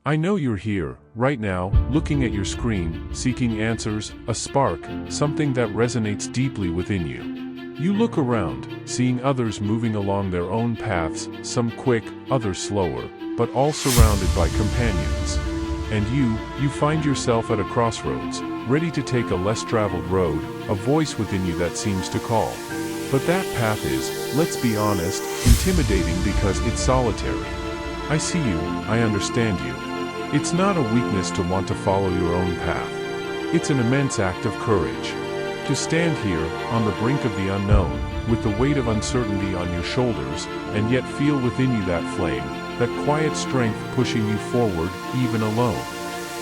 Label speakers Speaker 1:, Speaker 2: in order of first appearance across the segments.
Speaker 1: I know you're here, right now, looking at your screen, seeking answers, a spark, something that resonates deeply within you. You look around, seeing others moving along their own paths, some quick, others slower, but all surrounded by companions. And you find yourself at a crossroads, ready to take a less traveled road, a voice within you that seems to call. But that path is, let's be honest, intimidating because it's solitary. I see you, I understand you. It's not a weakness to want to follow your own path. It's an immense act of courage. To stand here, on the brink of the unknown, with the weight of uncertainty on your shoulders, and yet feel within you that flame, that quiet strength pushing you forward, even alone.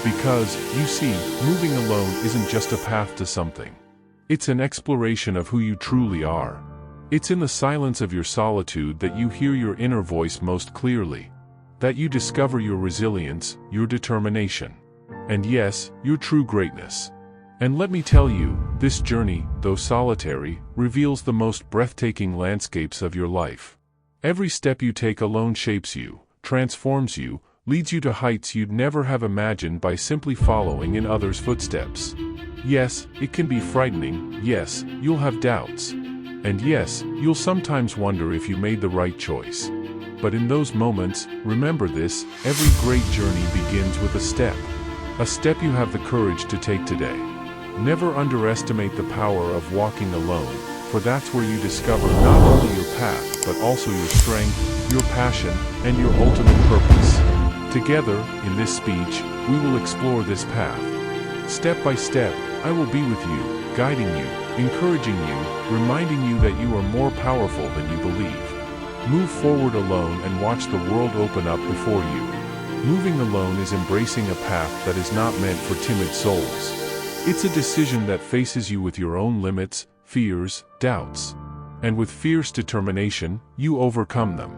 Speaker 1: Because, you see, moving alone isn't just a path to something. It's an exploration of who you truly are. It's in the silence of your solitude that you hear your inner voice most clearly. That you discover your resilience, your determination. And yes, your true greatness. And let me tell you, this journey, though solitary, reveals the most breathtaking landscapes of your life. Every step you take alone shapes you, transforms you, leads you to heights you'd never have imagined by simply following in others' footsteps. Yes, it can be frightening, yes, you'll have doubts. And yes, you'll sometimes wonder if you made the right choice. But in those moments, remember this, every great journey begins with a step. A step you have the courage to take today. Never underestimate the power of walking alone, for that's where you discover not only your path, but also your strength, your passion, and your ultimate purpose. Together, in this speech, we will explore this path. Step by step, I will be with you, guiding you, encouraging you, reminding you that you are more powerful than you believe. Move forward alone and watch the world open up before you. Moving alone is embracing a path that is not meant for timid souls. It's a decision that faces you with your own limits, fears, doubts. And with fierce determination, you overcome them.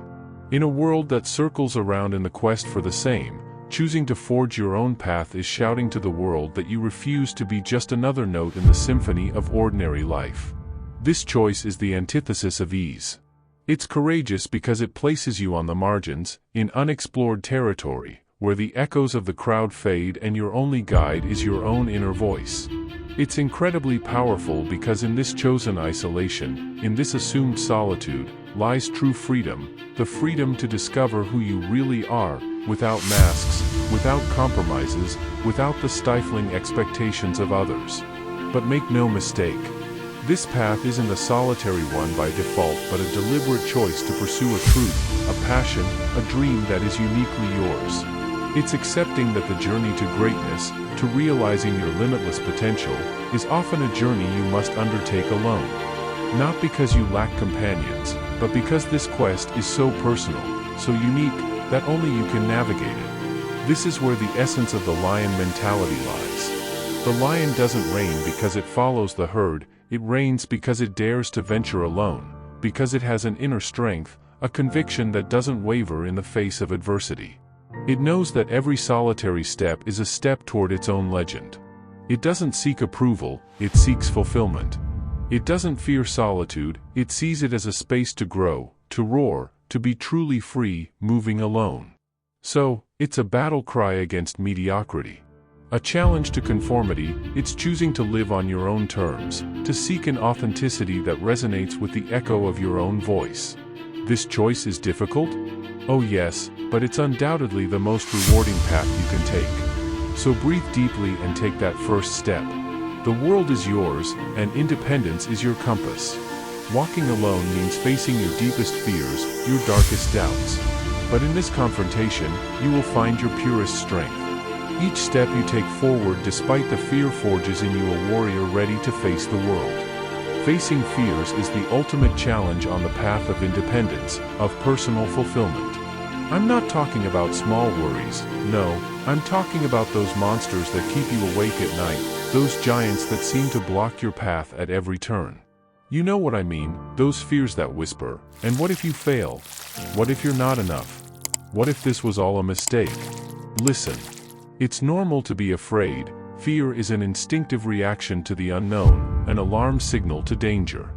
Speaker 1: In a world that circles around in the quest for the same, choosing to forge your own path is shouting to the world that you refuse to be just another note in the symphony of ordinary life. This choice is the antithesis of ease. It's courageous because it places you on the margins, in unexplored territory, where the echoes of the crowd fade and your only guide is your own inner voice. It's incredibly powerful because in this chosen isolation, in this assumed solitude, lies true freedom, the freedom to discover who you really are, without masks, without compromises, without the stifling expectations of others. But make no mistake. This path isn't a solitary one by default but a deliberate choice to pursue a truth, a passion, a dream that is uniquely yours. It's accepting that the journey to greatness, to realizing your limitless potential, is often a journey you must undertake alone. Not because you lack companions, but because this quest is so personal, so unique, that only you can navigate it. This is where the essence of the lion mentality lies. The lion doesn't reign because it follows the herd, it reigns because it dares to venture alone, because it has an inner strength, a conviction that doesn't waver in the face of adversity. It knows that every solitary step is a step toward its own legend. It doesn't seek approval, it seeks fulfillment. It doesn't fear solitude, it sees it as a space to grow, to roar, to be truly free, moving alone. So, it's a battle cry against mediocrity. A challenge to conformity, it's choosing to live on your own terms, to seek an authenticity that resonates with the echo of your own voice. This choice is difficult? Oh yes, but it's undoubtedly the most rewarding path you can take. So breathe deeply and take that first step. The world is yours, and independence is your compass. Walking alone means facing your deepest fears, your darkest doubts. But in this confrontation, you will find your purest strength. Each step you take forward despite the fear forges in you a warrior ready to face the world. Facing fears is the ultimate challenge on the path of independence, of personal fulfillment. I'm not talking about small worries, no, I'm talking about those monsters that keep you awake at night, those giants that seem to block your path at every turn. You know what I mean, those fears that whisper, and what if you fail? What if you're not enough? What if this was all a mistake? Listen. It's normal to be afraid. Fear is an instinctive reaction to the unknown, an alarm signal to danger.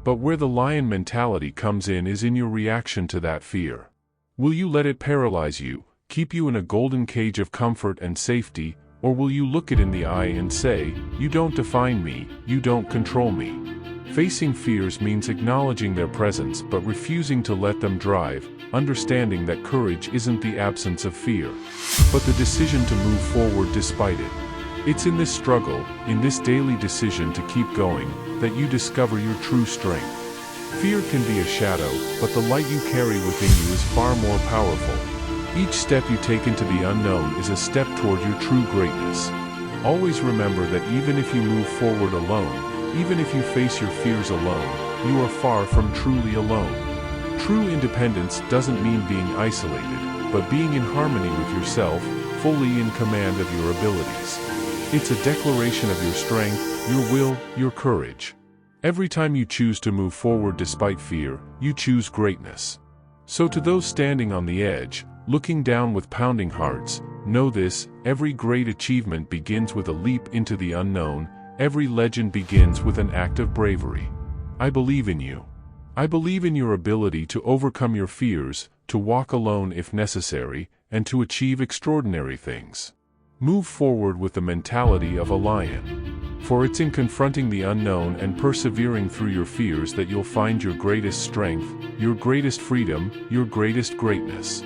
Speaker 1: But where the lion mentality comes in is in your reaction to that fear. Will you let it paralyze you, keep you in a golden cage of comfort and safety, or will you look it in the eye and say, "You don't define me, you don't control me"? Facing fears means acknowledging their presence but refusing to let them drive, understanding that courage isn't the absence of fear, but the decision to move forward despite it. It's in this struggle, in this daily decision to keep going, that you discover your true strength. Fear can be a shadow, but the light you carry within you is far more powerful. Each step you take into the unknown is a step toward your true greatness. Always remember that even if you move forward alone, even if you face your fears alone, you are far from truly alone. True independence doesn't mean being isolated, but being in harmony with yourself, fully in command of your abilities. It's a declaration of your strength, your will, your courage. Every time you choose to move forward despite fear, you choose greatness. So to those standing on the edge, looking down with pounding hearts, know this: every great achievement begins with a leap into the unknown, every legend begins with an act of bravery. I believe in you. I believe in your ability to overcome your fears, to walk alone if necessary, and to achieve extraordinary things. Move forward with the mentality of a lion. For it's in confronting the unknown and persevering through your fears that you'll find your greatest strength, your greatest freedom, your greatest greatness.